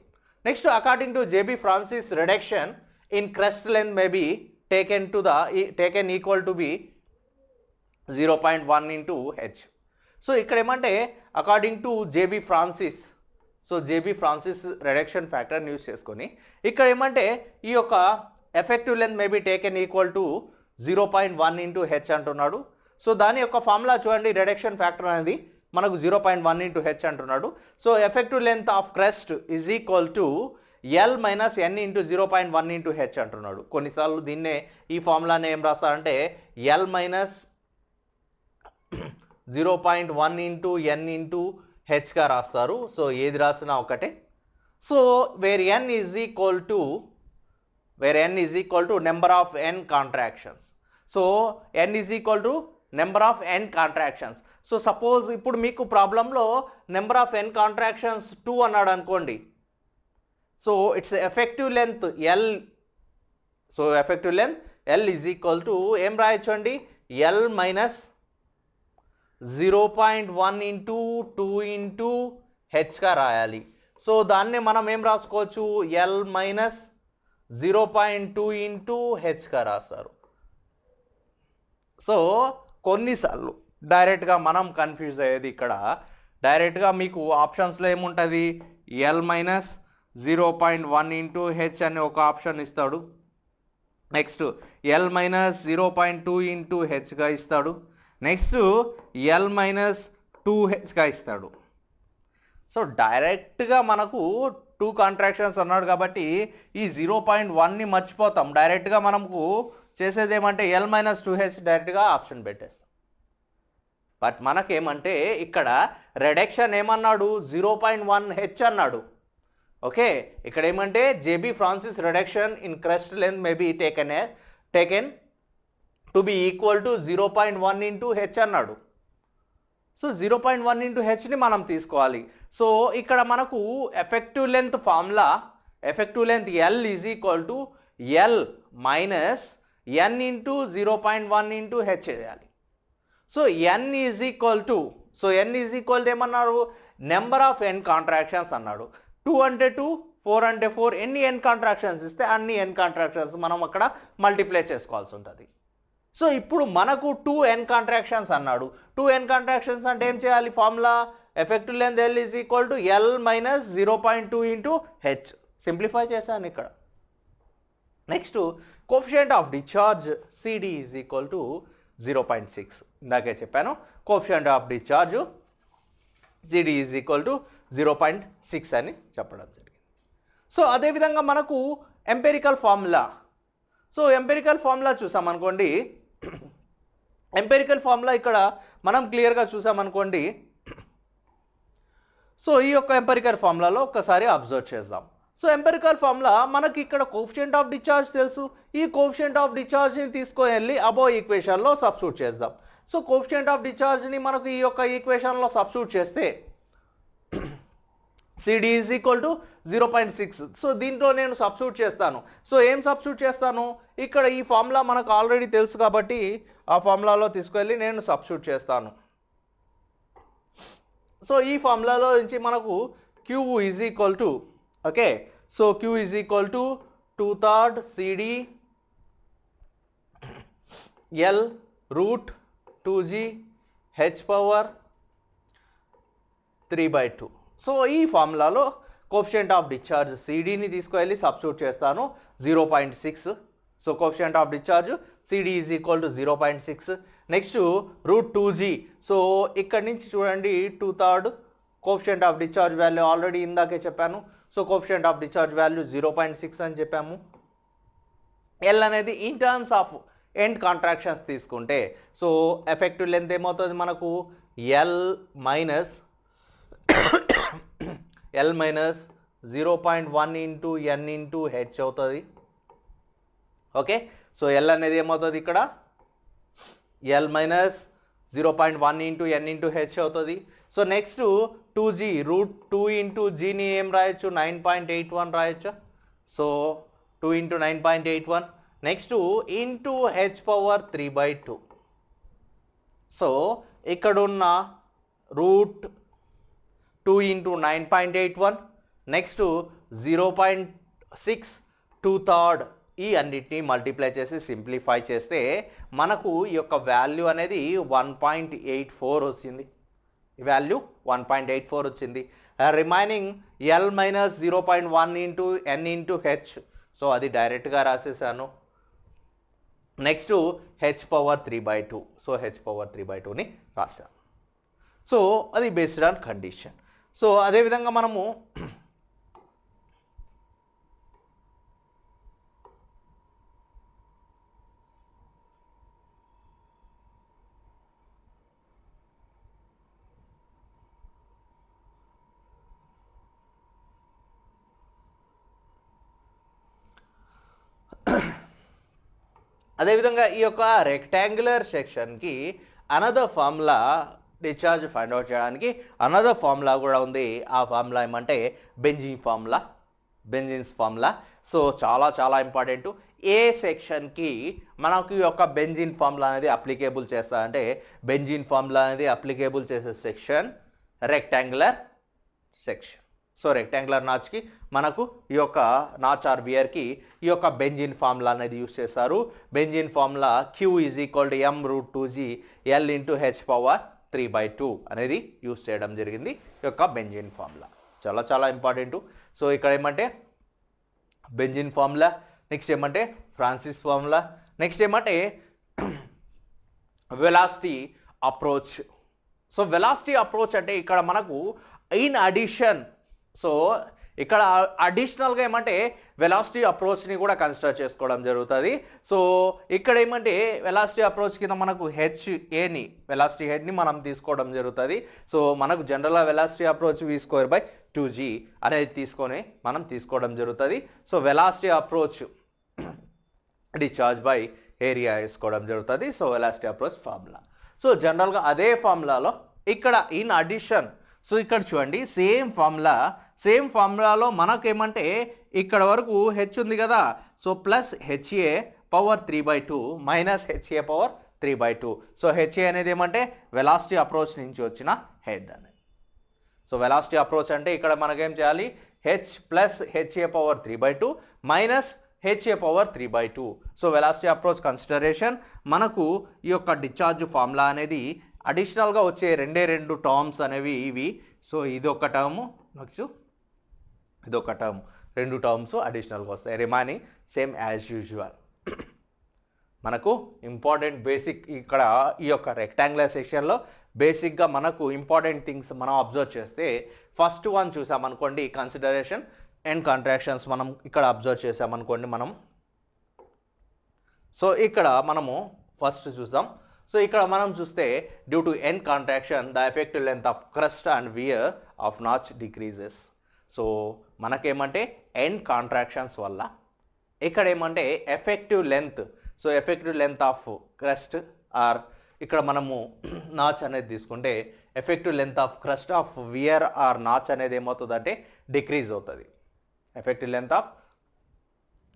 Next according to J B Francis reduction in crust length may be taken equal to be 0.1 into h. So ఇక్కడ ఏమంటే according to J B Francis, so J B Francis reduction ఫ్యాక్టర్ని యూజ్ చేసుకొని ఇక్కడ ఏమంటే ఈ యొక్క effective length may be taken equal to 0.1 into h అంటున్నాడు. సో దాని యొక్క ఫార్ములా చూడండి, రిడక్షన్ ఫ్యాక్టర్ అనేది మనకు 0.1 into h అంటున్నాడు. So effective length of crust is equal to L minus N into 0.1 into h అంటున్నాడు. కొన్నిసార్లు దీన్నే ఈ ఫార్ములాని ఏం రాస్తారంటే L minus 0.1 into n into hగా రాస్తారు. సో ఏది రాసినా ఒకటే. సో where n is equal to number of n contractions. So n is equal to number of n contractions. So suppose ఇప్పుడు మీకు ప్రాబ్లంలో నెంబర్ ఆఫ్ n కాంట్రాక్షన్స్ 2 అన్నాడు అనుకోండి. So it's effective length L. So effective length L is equal to ఏం రాయొచ్చు అండి, ఎల్ మైనస్ 0.1 into 2 into hగా రాయాలి. సో దాన్నే మనం ఏం రాసుకోవచ్చు, ఎల్ మైనస్ 0.2 into hగా రాస్తారు. సో కొన్నిసార్లు డైరెక్ట్గా మనం కన్ఫ్యూజ్ అయ్యేది ఇక్కడ, డైరెక్ట్గా మీకు ఆప్షన్స్లో ఏముంటుంది, ఎల్ మైనస్ 0.1 into h అనే ఒక ఆప్షన్ ఇస్తాడు. నెక్స్ట్ ఎల్ మైనస్ 0.2 into hగా ఇస్తాడు. నెక్స్ట్ ఎల్ మైనస్ 2hగా ఇస్తాడు. సో డైరెక్ట్గా మనకు 2 కాంట్రాక్షన్స్ అన్నాడు కాబట్టి ఈ 0.1ని మర్చిపోతాం. డైరెక్ట్గా మనకు చేసేది ఏమంటే ఎల్ మైనస్ 2h డైరెక్ట్గా ఆప్షన్ పెట్టేస్తాం. బట్ మనకేమంటే ఇక్కడ రిడక్షన్ ఏమన్నాడు, 0.1h అన్నాడు. ఓకే, ఇక్కడ ఏమంటే J B Francis reduction in crust length may be taken to be equal to 0.1 into h అన్నాడు. సో 0.1 into hని మనం తీసుకోవాలి. సో ఇక్కడ మనకు effective length formula, effective length L is equal to L minus N into 0.1 into h చేయాలి. So N is equal to, so N is equal to ఏమన్నారు, నెంబర్ ఆఫ్ ఎన్ కాంట్రాక్షన్స్ అన్నాడు. 2 అంటే 2, 4 అంటే 4, ఎన్ని ఎన్ కాంట్రాక్షన్స్ ఇస్తే అన్ని ఎన్ కాంట్రాక్షన్స్ మనం అక్కడ మల్టిప్లై చేసుకోవాల్సి ఉంటుంది. సో ఇప్పుడు మనకు 2n కాంట్రాక్షన్స్ అన్నాడు. 2n కాంట్రాక్షన్స్ అంటే ఏం చేయాలి, formula effective length L is equal to L minus 0.2 into h. Simplify చేశాను ఇక్కడ. Next coefficient of discharge C D is equal to 0.6. ఇందాకే చెప్పాను, coefficient of discharge C D is equal to 0.6 అని చెప్పడం జరిగింది. సో అదేవిధంగా మనకు empirical formula. So empirical formula చూసామనుకోండి, ఎంపెరికల్ ఫార్ములా ఇక్కడ మనం క్లియర్గా చూసామనుకోండి. సో ఈ యొక్క ఎంపెరికల్ ఫార్ములాలో ఒక్కసారి అబ్జర్వ్ చేద్దాం. సో ఎంపెరికల్ ఫార్ములా మనకి ఇక్కడ కోఎఫిషియంట్ ఆఫ్ డిశ్చార్జ్ తెలుసు. ఈ కోఎఫిషియంట్ ఆఫ్ డిశ్చార్జ్ని తీసుకొని వెళ్ళి అబో ఈక్వేషన్లో సబ్స్టిట్యూట్ చేద్దాం. సో కోఎఫిషియంట్ ఆఫ్ డిశ్చార్జ్ని మనకు ఈ యొక్క ఈక్వేషన్లో సబ్స్టిట్యూట్ చేస్తే CD is equal to 0.6. So దీంట్లో నేను సబ్స్టిట్యూట్ చేస్తాను. సో ఏం సబ్స్టిట్యూట్ చేస్తాను, ఇక్కడ ఈ ఫార్ములా మనకు ఆల్రెడీ తెలుసు కాబట్టి ఆ ఫార్ములాలో తీసుకెళ్ళి నేను సబ్స్టిట్యూట్ చేస్తాను. సో ఈ ఫార్ములాలో నుంచి మనకు Q is equal to, okay, so Q is equal to 2/3 CD L root 2G H power 3/2. So ఈ ఫార్ములాలో కోఎఫిషియంట్ ఆఫ్ డిశ్చార్జ్ CDని తీసుకువెళ్ళి సబ్స్టిట్యూట్ చేస్తాను 0.6. So coefficient of discharge CD is equal to 0.6. Next root 2G. So ఇక్కడ నుంచి చూడండి 2/3 coefficient of discharge value already ఇందాకే చెప్పాను. So coefficient of discharge value 0.6 అని చెప్పాము. L అనేది in terms of end contractions తీసుకుంటే సో ఎఫెక్టివ్ లెంత్ ఏమవుతుంది మనకు L minus 0.1 into N into H అవుతుంది. ఓకే, సో L అనేది ఏమవుతుంది ఇక్కడ L minus 0.1 into N into H అవుతుంది. So next 2G root 2 into జీని ఏం రాయొచ్చు 9.81 రాయొచ్చు. So 2 into 9.81 next into H power 3/2. So ఇక్కడున్న రూట్ 2 ఇంటూ 9.81 నెక్స్ట్ 0.6 2/3 ఈ అన్నిటినీ మల్టిప్లై చేసి సింప్లిఫై చేస్తే మనకు ఈ యొక్క వాల్యూ అనేది 1.84 వచ్చింది. ఈ వాల్యూ 1.84 వచ్చింది. Remaining L minus 0.1 into N into H. So అది డైరెక్ట్గా రాసేసాను. Next H power 3/2. So H power 3/2ని రాసాను. సో అది బేస్డ్ ఆన్ కండిషన్. సో అదేవిధంగా మనము అదేవిధంగా ఈ యొక్క రెక్టాంగులర్ సెక్షన్కి another formula discharge find out చేయడానికి అనదర్ ఫార్ములా కూడా ఉంది. ఆ ఫార్ములా ఏమంటే బెంజిన్స్ ఫార్ములా. సో చాలా చాలా ఇంపార్టెంట్. ఏ సెక్షన్కి మనకు ఈ యొక్క బెంజిన్ ఫార్ములా అనేది అప్లికేబుల్ చేస్తా అంటే బెంజిన్ ఫార్ములా అనేది అప్లికేబుల్ చేసే section rectangular section. So rectangular నాచ్కి మనకు ఈ యొక్క నాచ్ ఆర్ వియర్కి ఈ యొక్క బెంజిన్ ఫార్ములా అనేది యూస్ చేస్తారు. Bazin formula Q is equal to M root 2G L into H power 3/2 అనేది యూస్ చేయడం జరిగింది. ఈ యొక్క బెంజిన్ ఫార్ములా చాలా చాలా ఇంపార్టెంట్. సో ఇక్కడ ఏమంటే బెంజిన్ ఫార్ములా, నెక్స్ట్ ఏమంటే ఫ్రాన్సిస్ ఫార్ములా, నెక్స్ట్ ఏమంటే velocity approach. So velocity approach అంటే ఇక్కడ మనకు ఇన్ అడిషన్, సో ఇక్కడ అడిషనల్గా ఏమంటే వెలాసిటీ అప్రోచ్ని కూడా కన్సిడర్ చేసుకోవడం జరుగుతుంది. సో ఇక్కడ ఏమంటే వెలాసిటీ అప్రోచ్ కింద మనకు హెచ్ఏని వెలాసిటీ హెడ్ని మనం తీసుకోవడం జరుగుతుంది. సో మనకు జనరల్గా వెలాసిటీ అప్రోచ్ V²/2G అనేది తీసుకొని మనం తీసుకోవడం జరుగుతుంది. So velocity approach discharge by area వేసుకోవడం జరుగుతుంది. So velocity approach formula. So జనరల్గా అదే ఫార్ములాలో ఇక్కడ ఇన్ అడిషన్, సో ఇక్కడ చూడండి సేమ్ ఫార్ములాలో మనకేమంటే ఇక్కడ వరకు హెచ్ ఉంది కదా, so plus HA power 3/2 minus HA power 3/2. So HA అనేది ఏమంటే వెలాసిటీ అప్రోచ్ నుంచి వచ్చిన హెడ్ అనేది. సో వెలాసిటీ అప్రోచ్ అంటే ఇక్కడ మనకేం చేయాలి, H plus HA power 3/2 minus HA power 3/2. So velocity approach consideration మనకు ఈ యొక్క డిశ్చార్జ్ ఫార్ములా అనేది అడిషనల్గా వచ్చే రెండు టర్మ్స్ అనేవి ఇవి. సో ఇదొక టర్ము, నెక్స్ట్ ఇదొక టర్మ్, రెండు టర్మ్స్ అడిషనల్గా వస్తాయి. Remaining same as usual. మనకు ఇంపార్టెంట్ బేసిక్ ఇక్కడ ఈ యొక్క రెక్టాంగులర్ సెక్షన్లో బేసిక్గా మనకు ఇంపార్టెంట్ థింగ్స్ మనం అబ్జర్వ్ చేస్తే ఫస్ట్ వన్ చూసామనుకోండి, కన్సిడరేషన్ ఎండ్ కాంట్రాక్షన్స్ మనం ఇక్కడ అబ్జర్వ్ చేసామనుకోండి మనం. సో ఇక్కడ మనము ఫస్ట్ చూద్దాం. సో ఇక్కడ మనం చూస్తే due to end contraction the effective length of crust and weir of notch decreases. So మనకేమంటే ఎండ్ కాంట్రాక్షన్స్ వల్ల ఇక్కడ ఏమంటే effective length, so effective length of crust or ఇక్కడ మనము నాచ్ అనేది తీసుకుంటే effective length of crust of weir or notch అనేది ఏమవుతుందంటే డిక్రీజ్ అవుతుంది. ఎఫెక్టివ్ లెంత్ ఆఫ్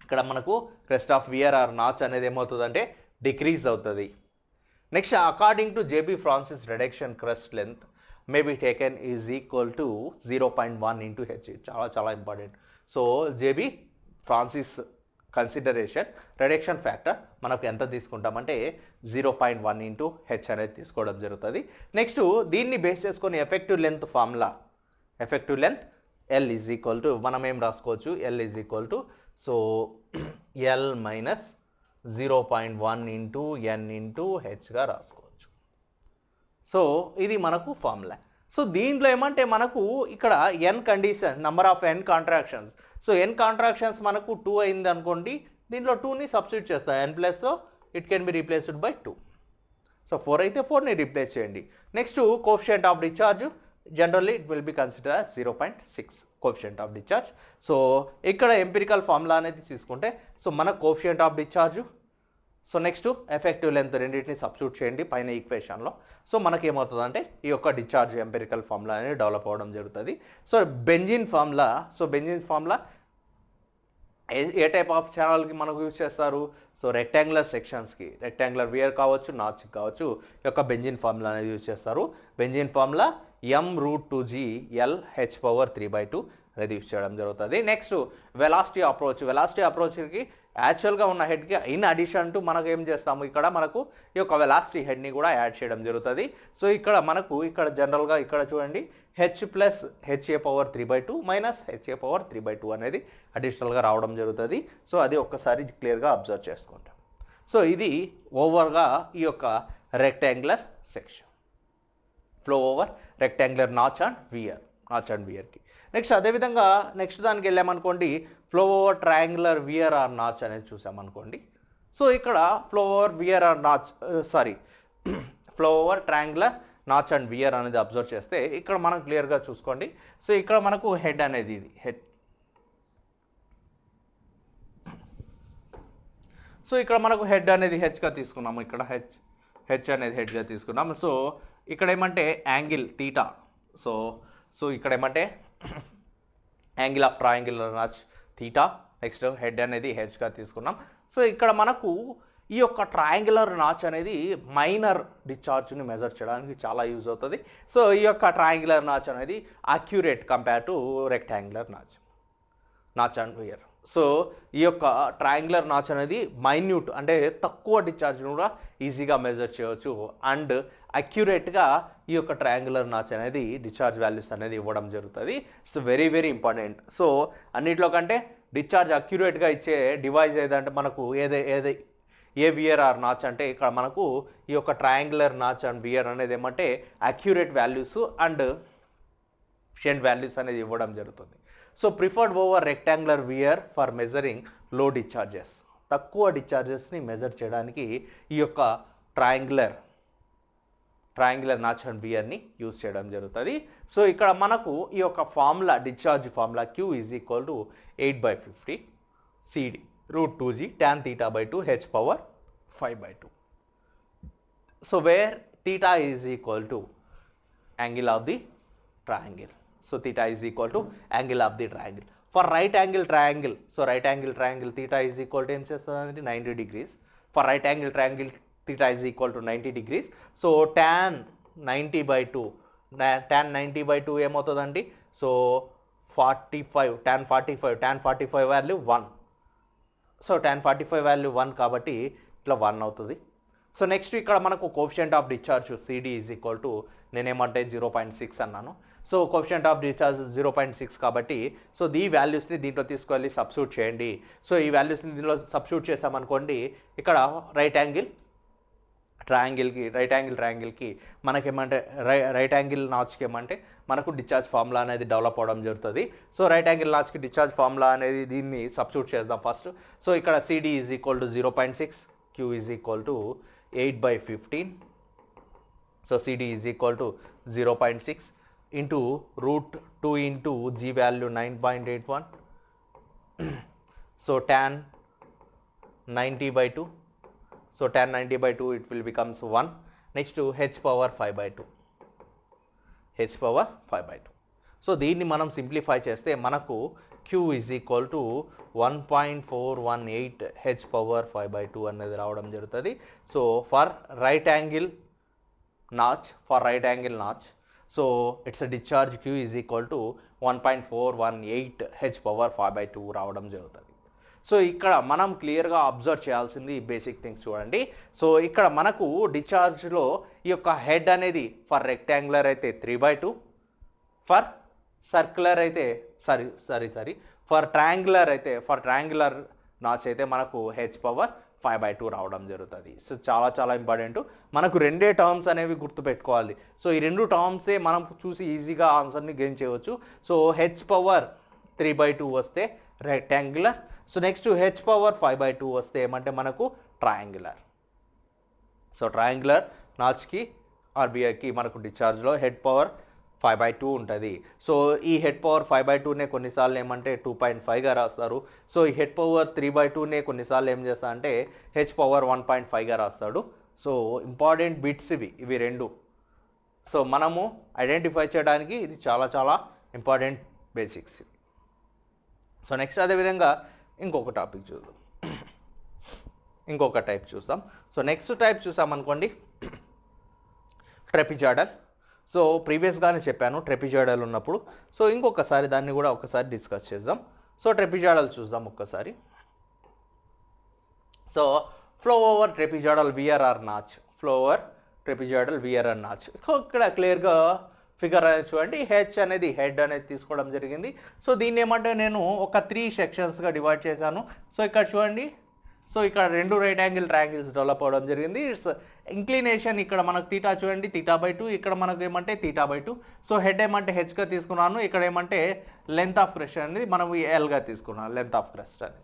ఇక్కడ మనకు crest of weir or notch అనేది ఏమవుతుందంటే డిక్రీజ్ అవుతుంది. Next according to J B Francis reduction crust length may be taken is equal to 0.1 into H. చాలా చాలా important. So J B Francis consideration reduction factor మనకు ఎంత తీసుకుంటామంటే 0.1 ఇంటూ హెచ్ అనేది తీసుకోవడం జరుగుతుంది. నెక్స్ట్ దీన్ని బేస్ చేసుకొని effective length formula, effective length L is equal to మనం ఏం రాసుకోవచ్చు, L is equal to so L minus 0.1 into N into హెచ్గా రాసుకోవచ్చు. సో ఇది మనకు ఫార్ములా. సో దీంట్లో ఏమంటే మనకు ఇక్కడ N condition number of N contractions. So N contractions మనకు 2 అయింది అనుకోండి, దీంట్లో 2ని సబ్స్టిట్యూట్ చేస్తాం. N plus it can be replaced by 2. So 4 అయితే 4ని రీప్లేస్ చేయండి. Next coefficient of discharge generally it will be consider 0.6 coefficient of discharge. So ఇక్కడ ఎంపిరికల్ ఫార్ములా అనేది తీసుకుంటే సో మన coefficient of discharge, so next effective length రెండింటిని సబ్స్టిట్యూట్ చేయండి పైన ఈక్వేషన్లో. సో మనకి ఏమవుతుందంటే ఈ యొక్క డిశ్చార్జ్ ఎంపిరికల్ ఫార్ములా అనేది డెవలప్ అవ్వడం జరుగుతుంది. So benzene formula, so benzene formula A type of ఛానల్కి మనకు యూజ్ చేస్తారు, సో రెక్టాంగులర్ సెక్షన్స్కి, రెక్టాంగులర్ వియర్ కావచ్చు, నాచ్ కావచ్చు, ఈ యొక్క బెంజిన్ ఫార్ములా అనేది యూజ్ చేస్తారు. Bazin formula m√2g L h/3/2 అనేది యూజ్ చేయడం జరుగుతుంది. నెక్స్ట్ వెలాసిటీ అప్రోచ్, వెలాసిటీ అప్రోచ్కి యాక్చువల్గా ఉన్న హెడ్కి ఇన్ అడిషన్ టు మనకు ఏం చేస్తాము, ఇక్కడ మనకు ఈ యొక్క వెలాసిటీ హెడ్ని కూడా యాడ్ చేయడం జరుగుతుంది. సో ఇక్కడ మనకు ఇక్కడ జనరల్గా ఇక్కడ చూడండి h plus ha/3/2 minus ha/3/2 అనేది అడిషనల్గా రావడం జరుగుతుంది. సో అది ఒక్కసారి క్లియర్గా అబ్జర్వ్ చేసుకుంటాం. సో ఇది ఓవర్గా ఈ యొక్క rectangular section, flow over rectangular notch and weir, notch and వియర్కి. నెక్స్ట్ అదేవిధంగా నెక్స్ట్ దానికి వెళ్ళామనుకోండి flow over triangular weir or notch అనేది చూసామనుకోండి. సో ఇక్కడ flow over weir or notch flow over triangular notch and weir అనేది అబ్జర్వ్ చేస్తే ఇక్కడ మనం క్లియర్గా చూసుకోండి. సో ఇక్కడ మనకు హెడ్ అనేది ఇది హెడ్. సో ఇక్కడ మనకు హెడ్ అనేది హెచ్గా తీసుకున్నాము, ఇక్కడ హెచ్ అనేది హెడ్గా తీసుకున్నాము. సో ఇక్కడ ఏమంటే యాంగిల్ తీటా, సో ఇక్కడ ఏమంటే angle of triangular notch theta. Next head అనేది హెచ్గా తీసుకున్నాం. సో ఇక్కడ మనకు ఈ యొక్క ట్రయాంగులర్ నాచ్ అనేది మైనర్ డిశ్చార్జ్ని మెజర్ చేయడానికి చాలా యూజ్ అవుతుంది. సో ఈ యొక్క ట్రయాంగులర్ నాచ్ అనేది accurate compare to rectangular notch and weir. So ఈ యొక్క ట్రయాంగులర్ నాచ్ అనేది మైన్యూట్ అంటే తక్కువ డిశ్చార్జ్ని కూడా ఈజీగా మెజర్ చేయవచ్చు అండ్ అక్యురేట్గా ఈ యొక్క ట్రయాంగులర్ నాచ్ అనేది డిశ్చార్జ్ వాల్యూస్ అనేది ఇవ్వడం జరుగుతుంది. It's very very important. So అన్నిట్లో కంటే డిశ్చార్జ్ అక్యురేట్గా ఇచ్చే డివైస్ ఏదంటే మనకు ఏ వియర్ ఆర్ నాచ్ అంటే ఇక్కడ మనకు ఈ యొక్క ట్రయాంగులర్ నాచ్ అండ్ వియర్ అనేది ఏమంటే accurate values and efficient values అనేది ఇవ్వడం జరుగుతుంది. So preferred over rectangular weir for measuring low discharges, తక్కువ డిశ్చార్జెస్ని మెజర్ చేయడానికి ఈ యొక్క ట్రయాంగులర్ నాచ్ అండ్ వియర్ని యూజ్ చేయడం జరుగుతుంది. సో ఇక్కడ మనకు ఈ యొక్క formula discharge formula Q is equal to 8/50 CD √2g tan θ/2 h/5/2. So where theta is equal to angle of the triangle. So theta is equal to angle of the triangle. For right angle triangle, so right angle triangle theta is equal to em chestadandi 90 degrees. For right angle triangle theta is equal to 90 degrees. So tan 90/2 ఏమవుతుందండి, సో 45 tan 45 value 1. So tan 45 value 1 కాబట్టి ఇట్లా 1 అవుతుంది. సో నెక్స్ట్ ఇక్కడ మనకు coefficient of discharge CD is equal to నేనేమంటే 0.6 అన్నాను. సో కోఎఫిషియంట్ ఆఫ్ డిశ్చార్జ్ 0.6 కాబట్టి సో ఈ వాల్యూస్ని దీంట్లో తీసుకెళ్ళి సబ్స్టిట్యూట్ చేయండి. సో ఈ వాల్యూస్ని దీంట్లో సబ్స్టిట్యూట్ చేసామనుకోండి ఇక్కడ రైట్ యాంగిల్ ట్రయాంగిల్కి రైట్ యాంగిల్ ట్రయాంగిల్కి మనకేమంటే రైట్ యాంగిల్ నాచ్కి ఏమంటే మనకు డిశ్చార్జ్ ఫార్ములా అనేది డెవలప్ అవ్వడం జరుగుతుంది. సో రైట్ యాంగిల్ నాచ్కి డిశ్చార్జ్ ఫార్ములా అనేది దీన్ని సబ్స్టిట్యూట్ చేద్దాం ఫస్ట్. సో ఇక్కడ CD is equal to 0.6, Q is equal to 8/15. So CD is equal to 0.6 into √2 into G value 9.81. So tan 90/2. So tan 90/2 it will becomes 1. Next to h power 5/2. h power 5/2. So దీన్ని మనం సింప్లిఫై చేస్తే మనకు Q is equal to 1.418 h power 5/2 అనేది రావడం జరుగుతుంది. So for right angle notch so it's discharge Q is equal to 1.418 h power 5/2 రావడం జరుగుతుంది. సో ఇక్కడ మనం క్లియర్గా అబ్జర్వ్ చేయాల్సింది బేసిక్ థింగ్స్ చూడండి. సో ఇక్కడ మనకు డిశ్చార్జ్లో ఈ యొక్క హెడ్ అనేది ఫర్ రెక్టాంగులర్ అయితే 3/2, ఫర్ సర్క్యులర్ అయితే ఫర్ ట్రయాంగులర్ నాచ్ అయితే మనకు h పవర్ 5/2 రావడం జరుగుతుంది. సో చాలా ఇంపార్టెంట్, మనకు రెండే టర్మ్స్ అనేవి గుర్తుపెట్టుకోవాలి. సో ఈ రెండు టర్మ్సే మనం చూసి ఈజీగా ఆన్సర్ని గెయిన్ చేయవచ్చు. సో h పవర్ 3/2 వస్తే rectangular. So next h power 5/2 వస్తే ఏమంటే మనకు ట్రయాంగులర్. సో ట్రయాంగులర్ నాచ్కి ఆర్బీఐకి మనకు డిశ్చార్జ్లో హెడ్ పవర్ 5/2 ఉంటుంది. సో ఈ హెడ్ పవర్ 5/2నే కొన్నిసార్లు ఏమంటే 2.5గా రాస్తారు. సో ఈ హెడ్ పవర్ 3/2నే కొన్నిసార్లు ఏం చేస్తా అంటే h పవర్ 1.5గా రాస్తాడు. సో ఇంపార్టెంట్ బిట్స్ ఇవి రెండు. సో మనము ఐడెంటిఫై చేయడానికి ఇది చాలా ఇంపార్టెంట్ బేసిక్స్. సో నెక్స్ట్ అదేవిధంగా ఇంకొక టైప్ చూద్దాం. సో నెక్స్ట్ టైప్ చూసామనుకోండి ట్రెపిజాడల్. సో ప్రీవియస్గానే చెప్పాను ట్రెపిజాడల్ ఉన్నప్పుడు. సో ఇంకొకసారి దాన్ని కూడా ఒకసారి డిస్కస్ చేద్దాం. సో ట్రెపిజాడల్ చూద్దాం ఒక్కసారి. So flow over trapezoidal VRR notch, ఇక్కడ క్లియర్గా ఫిగర్ అనేది చూడండి. హెచ్ అనేది హెడ్ అనేది తీసుకోవడం జరిగింది. సో దీన్ని ఏమంటే నేను ఒక 3 సెక్షన్స్గా డివైడ్ చేశాను. సో ఇక్కడ చూడండి, సో ఇక్కడ రెండు రైట్ యాంగిల్ ట్రయాంగిల్స్ డెవలప్ అవ్వడం జరిగింది. ఇట్స్ ఇంక్లినేషన్ ఇక్కడ మనకు తీటా చూడండి, θ/2, ఇక్కడ మనకు ఏమంటే θ/2. సో హెడ్ ఏమంటే హెచ్గా తీసుకున్నాను, ఇక్కడ ఏమంటే లెంత్ ఆఫ్ క్రెస్ట్ అనేది మనం ఎల్గా తీసుకున్నాను, లెంత్ ఆఫ్ క్రెస్ట్ అనేది.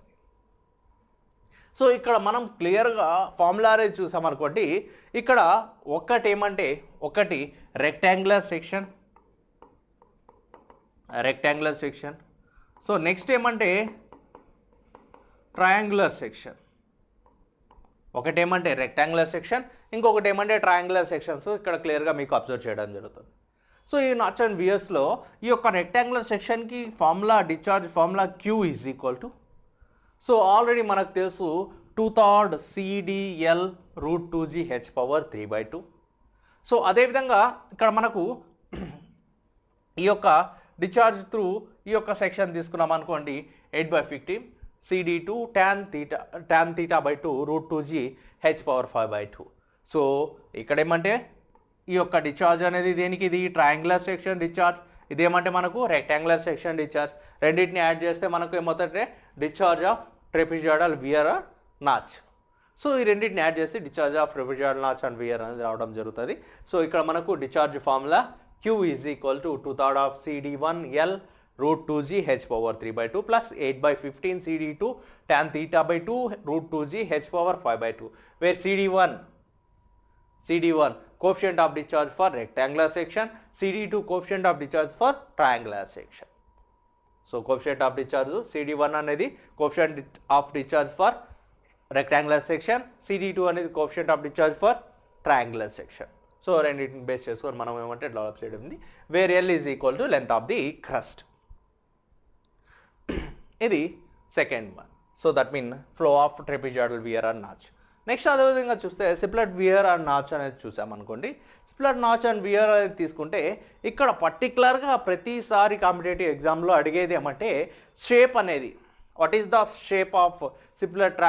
సో ఇక్కడ మనం క్లియర్గా ఫార్ములా అనేది చూసామనుకోండి, ఇక్కడ ఒకటి రెక్టాంగులర్ సెక్షన్. సో నెక్స్ట్ ఏమంటే ట్రయాంగులర్ సెక్షన్. ఒకటేమంటే రెక్టాంగులర్ సెక్షన్, ఇంకొకటి ఏమంటే ట్రయాంగులర్ సెక్షన్స్ ఇక్కడ క్లియర్గా మీకు అబ్జర్వ్ చేయడం జరుగుతుంది. సో ఈ నాచ్ అండ్ వియర్స్లో ఈ యొక్క రెక్టాంగులర్ సెక్షన్కి discharge formula Q is equal to, so already మనకు తెలుసు 2/3 CDL √2G h power 3/2. So అదేవిధంగా ఇక్కడ మనకు ఈ యొక్క డిశ్చార్జ్ త్రూ ఈ యొక్క సెక్షన్ తీసుకున్నాం అనుకోండి 8/15 CD2 tan θ/2 √2G h power 5/2. So ఇక్కడ ఏమంటే ఈ యొక్క డిశ్చార్జ్ అనేది దేనికి, ఇది ట్రయాంగులర్ సెక్షన్ డిశ్చార్జ్, ఇదేమంటే మనకు రెక్టాంగులర్ సెక్షన్ డిశ్చార్జ్. రెండింటిని యాడ్ చేస్తే మనకు ఏమవుతుందంటే discharge of trapezoidal VRR notch. So ఈ రెండింటిని యాడ్ చేసి discharge of trapezoidal notch and VRR అనేది రావడం జరుగుతుంది. సో ఇక్కడ మనకు discharge formula Q is equal to 2/3 CD1L √2G h power 3/2 plus 8/15 CD2 tan θ/2 √2G h power 5/2, where CD1 coefficient of discharge for rectangular section, CD2 coefficient of discharge for triangular section. So coefficient of discharge CD1 అనేది coefficient of discharge for rectangular section, CD2 అనేది coefficient of discharge for triangular section. So రెండింటిని బేస్ చేసుకొని మనం ఏమంటే డెవలప్ చేయడం ఉంది, where L is equal to length of the crust. ఇది second one. So that mean flow of trapezoidal VRR notch. Next అదేవిధంగా చూస్తే సిప్లెట్ VRR నాచ్ అనేది చూసామనుకోండి. సిప్లెట్ నాచ్ అండ్ VRR అనేది తీసుకుంటే ఇక్కడ పర్టికులర్గా ప్రతిసారి కాంపిటేటివ్ ఎగ్జామ్లో అడిగేది ఏమంటే షేప్ అనేది, what is the shape of Cipolletti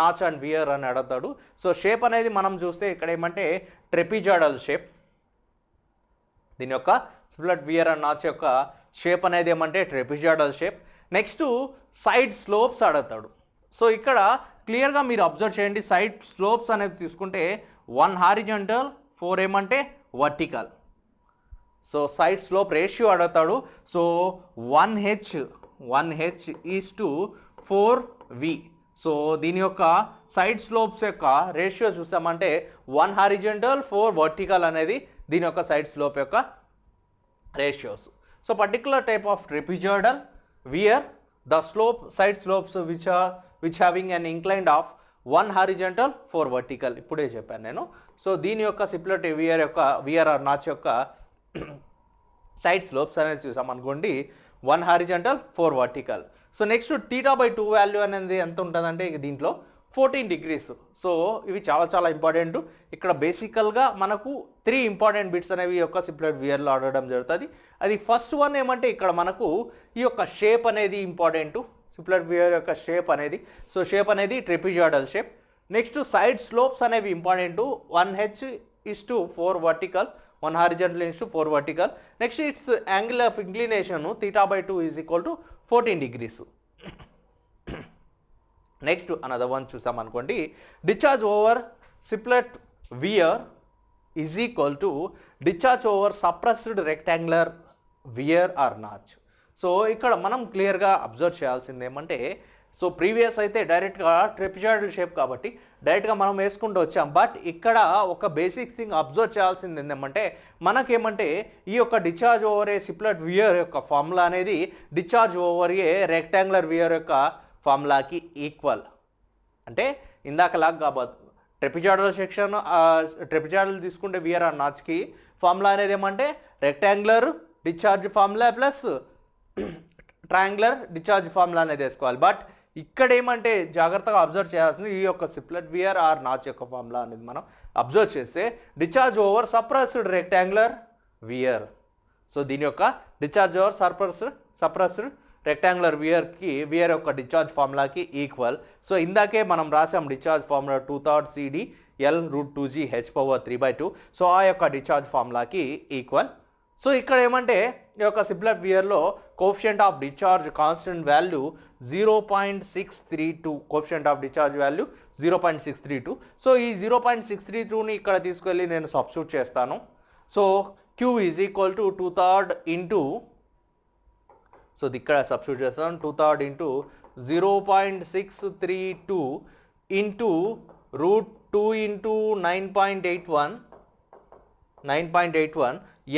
notch and VRR అని అడుగుతాడు. సో షేప్ అనేది మనం చూస్తే ఇక్కడ ఏమంటే ట్రెపిజాడల్ షేప్, దీని యొక్క సిప్లెట్ VRR నాచ్ యొక్క షేప్ అనేది ఏమంటే ట్రెపిజాడల్ షేప్. నెక్స్ట్ సైడ్ స్లోప్స్ అడుగుతాడు. సో ఇక్కడ క్లియర్గా మీరు అబ్జర్వ్ చేయండి, సైడ్ స్లోప్స్ అనేది తీసుకుంటే 1 హారిజంటల్ 4 ఏమంటే vertical. So side slope ratio అడుగుతాడు. So 1h is to 4v. So దీని యొక్క సైడ్ స్లోప్స్ యొక్క రేషియో చూసామంటే 1 హారిజంటల్ 4 వర్టికల్ అనేది దీని యొక్క సైడ్ స్లోప్ యొక్క ratios. So particular type of trapezoidal weir the slope side slopes which having an inclined of 1 horizontal 4 vertical ఇప్పుడే చెప్పాను నేను. సో దీని యొక్క సిప్లెట్ వియర్ ఆర్ నాచ్ యొక్క సైడ్ స్లోప్స్ అనేది చూసాం అనుకోండి 1 horizontal 4 vertical. So next θ/2 value అనేది ఎంత ఉంటుందంటే దీంట్లో 14 degrees. సో ఇవి చాలా ఇంపార్టెంట్. ఇక్కడ బేసికల్గా మనకు 3 ఇంపార్టెంట్ బిట్స్ అనేవి ఈ యొక్క సిప్లెట్ వియర్లో ఆడడం జరుగుతుంది. అది ఫస్ట్ వన్ ఏమంటే ఇక్కడ మనకు ఈ యొక్క షేప్ అనేది ఇంపార్టెంట్, సిప్లెట్ వియర్ యొక్క షేప్ అనేది. సో షేప్ అనేది trapezoidal shape. Next side slopes అనేవి important. 1h is to 4 vertical, 1 horizontal is to 4 vertical. Next its angle of inclination θ/2 is equal to 14 degrees. Next another one చూసాం అనుకోండి, discharge over Cipolletti weir is equal to discharge over suppressed rectangular weir or notch. So ఇక్కడ మనం క్లియర్గా అబ్జర్వ్ చేయాల్సింది ఏమంటే, సో ప్రీవియస్ అయితే డైరెక్ట్గా ట్రెపిజాయిడల్ షేప్ కాబట్టి డైరెక్ట్గా మనం వేసుకుంటూ వచ్చాం. బట్ ఇక్కడ ఒక బేసిక్ థింగ్ అబ్జర్వ్ చేయాల్సింది ఏంటంటే మనకేమంటే ఈ యొక్క discharge over a Cipolletti weir యొక్క ఫార్ములా అనేది discharge over a rectangular weir యొక్క ఫార్ములాకి ఈక్వల్. అంటే ఇందాకలాగా కాబట్టి ట్రెపిజాయిడల్ సెక్షన్ ట్రెపిజాయిడల్ తీసుకుంటే వియర్ ఆర్ నాచ్కి ఫార్ములా అనేది ఏమంటే rectangular discharge formula plus triangular discharge formula అనేది వేసుకోవాలి. బట్ ఇక్కడ ఏమంటే జాగ్రత్తగా అబ్జర్వ్ చేయాల్సింది ఈ యొక్క సిప్లెట్ వియర్ ఆర్ నాచ్ యొక్క ఫార్ములా అనేది మనం అబ్జర్వ్ చేస్తే discharge over suppressed rectangular weir. So దీని యొక్క discharge over suppressed rectangular weir యొక్క డిశ్చార్జ్ ఫార్ములాకి ఈక్వల్. సో ఇందాకే మనం రాసాం discharge formula 2/3 CD L√2G h/3/2. So ఆ యొక్క డిశ్చార్జ్ ఫార్ములాకి ఈక్వల్. సో ఇక్కడ ఏమంటే ఈ యొక్క సిప్లెట్ వియర్లో coefficient of discharge constant value 0.632, coefficient of discharge value 0.632. So ఈ 0.632ని ఇక్కడ తీసుకెళ్ళి నేను సబ్స్టిట్యూట్ చేస్తాను. So Q is equal to 2/3 into, so ఇక్కడ సబ్స్టిట్యూట్ చేస్తాను 2/3 into 0.632 into √2 into 9.81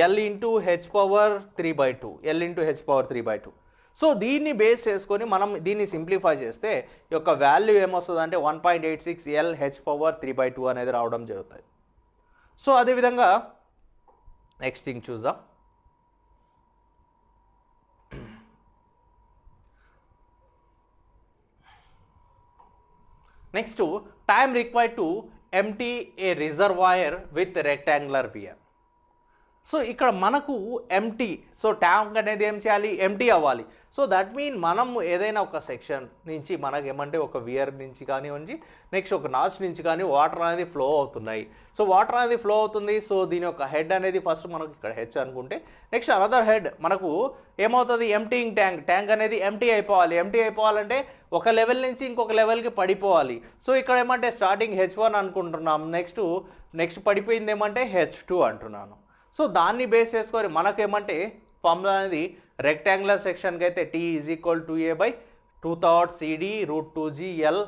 L into h/3/2. So దీన్ని బేస్ చేసుకొని మనం దీన్ని సింప్లిఫై చేస్తే ఈ యొక్క వాల్యూ ఏమొస్తుంది అంటే 1.86 L h/3/2 అనేది రావడం జరుగుతుంది. సో అదేవిధంగా నెక్స్ట్ థింగ్ చూద్దాం. Next time required to empty a reservoir with rectangular weir. So ఇక్కడ మనకు ఎంటీ, సో ట్యాంక్ అనేది ఏం చేయాలి, ఎంటీ అవ్వాలి. సో దట్ మీన్ మనం ఏదైనా ఒక సెక్షన్ నుంచి మనకి ఏమంటే ఒక వియర్ నుంచి కానివ్వండి, నెక్స్ట్ ఒక నాచ్ నుంచి కానీ వాటర్ అనేది ఫ్లో అవుతున్నాయి. సో వాటర్ అనేది ఫ్లో అవుతుంది. సో దీని యొక్క హెడ్ అనేది ఫస్ట్ మనకు ఇక్కడ హెచ్ అనుకుంటే, నెక్స్ట్ అనదర్ హెడ్ మనకు ఏమవుతుంది, ఎంటీయింగ్ ట్యాంక్ అనేది ఎంటీ అయిపోవాలంటే ఒక లెవెల్ నుంచి ఇంకొక లెవెల్కి పడిపోవాలి. సో ఇక్కడ ఏమంటే స్టార్టింగ్ H1 అనుకుంటున్నాం, నెక్స్ట్ పడిపోయింది ఏమంటే H2 అంటున్నాను. సో దాన్ని బేస్ చేసుకొని మనకేమంటే ఫార్ములా అనేది రెక్టాంగులర్ సెక్షన్కి అయితే T is equal to A/2/3 CD √2G L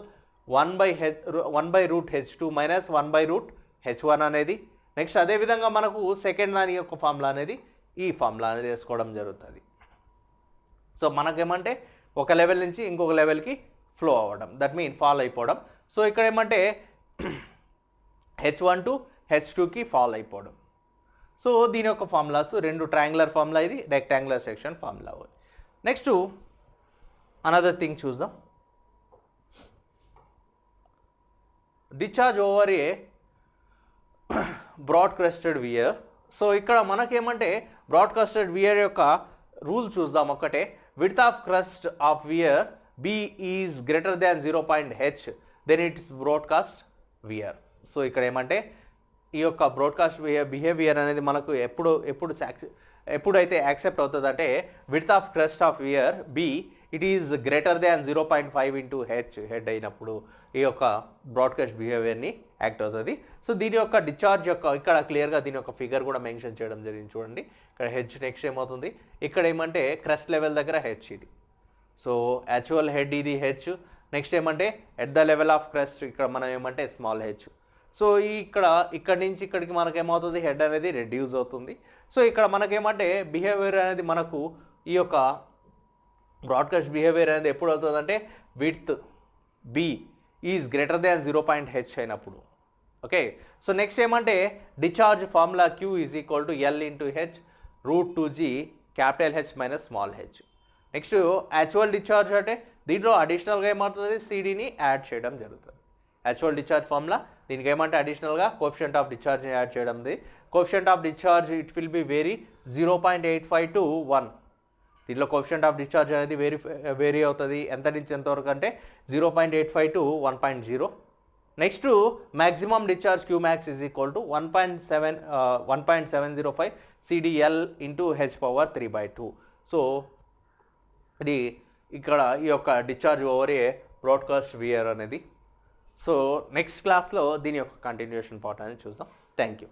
1/√H2 minus 1/√H1 అనేది. నెక్స్ట్ అదేవిధంగా మనకు సెకండ్ దాని యొక్క ఫార్ములా అనేది ఈ ఫార్ములా అనేది వేసుకోవడం జరుగుతుంది. సో మనకేమంటే ఒక లెవెల్ నుంచి ఇంకొక లెవెల్కి ఫ్లో అవ్వడం, దట్ మీన్ ఫాల్ అయిపోవడం. సో ఇక్కడ ఏమంటే H1 టు H2కి ఫాల్ అయిపోవడం. సో దీని యొక్క ఫార్ములాస్ రెండు ట్రయాంగులర్ ఫార్ములా, ఇది rectangular section formula. Next another thing చూద్దాం. Discharge over a broad crested weir. So ఇక్కడ మనకేమంటే బ్రాడ్ క్రెస్టెడ్ వియర్ యొక్క రూల్ చూద్దాం ఒకటే. Width of crust of weir B is greater than 0.h then it's broadcast weir. So ఇక్కడ ఏమంటే ఈ యొక్క బ్రాడ్కాస్ట్ బిహేవియర్ అనేది మనకు ఎప్పుడైతే యాక్సెప్ట్ అవుతుంది అంటే width of crust of weir B it is greater than 0.5 into h head అయినప్పుడు ఈ యొక్క బ్రాడ్కాస్ట్ బిహేవియర్ని యాక్ట్ అవుతుంది. సో దీని యొక్క డిశ్చార్జ్ యొక్క ఇక్కడ క్లియర్గా దీని యొక్క ఫిగర్ కూడా మెన్షన్ చేయడం జరిగింది చూడండి. ఇక్కడ హెచ్ నెక్స్ట్ ఏమవుతుంది, ఇక్కడ ఏమంటే క్రెస్ట్ లెవెల్ దగ్గర హెచ్ ఇది. సో యాక్చువల్ హెడ్ ఇది హెచ్, నెక్స్ట్ ఏమంటే at the level of crest ఇక్కడ మనం ఏమంటే స్మాల్ హెచ్. సో ఇక్కడ నుంచి ఇక్కడికి మనకేమవుతుంది, హెడ్ అనేది రెడ్యూస్ అవుతుంది. సో ఇక్కడ మనకేమంటే బిహేవియర్ అనేది మనకు ఈ యొక్క బ్రాడ్కాస్ట్ బిహేవియర్ అనేది ఎప్పుడు అవుతుంది అంటే width B is greater than 0.h అయినప్పుడు. ఓకే, సో నెక్స్ట్ ఏమంటే discharge formula Q is equal to L into H root 2G capital H minus small H. Next actual discharge అంటే దీంట్లో అడిషనల్గా ఏమవుతుంది, సిడీని యాడ్ చేయడం జరుగుతుంది. యాక్చువల్ డిశ్చార్జ్ ఫార్ములా దీనికి ఏమంటే అడిషనల్గా కోఎఫిషియంట్ ఆఫ్ డిశ్చార్జ్ని యాడ్ చేయడం. Coefficient of discharge it will be vary 0.85 to 1. దీంట్లో కోఎఫిషియంట్ ఆఫ్ డిశ్చార్జ్ అనేది వేరీ అవుతుంది ఎంత నుంచి ఎంతవరకు అంటే 0.85 to 1.0. Next maximum discharge Q max is equal to 1.705 CDL into H power 3/2. So ఇది ఇక్కడ ఈ యొక్క discharge over a broad crested weir అనేది. సో నెక్స్ట్ క్లాస్లో దీని యొక్క కంటిన్యూషన్ పార్ట్ అనేది చూద్దాం. Thank you.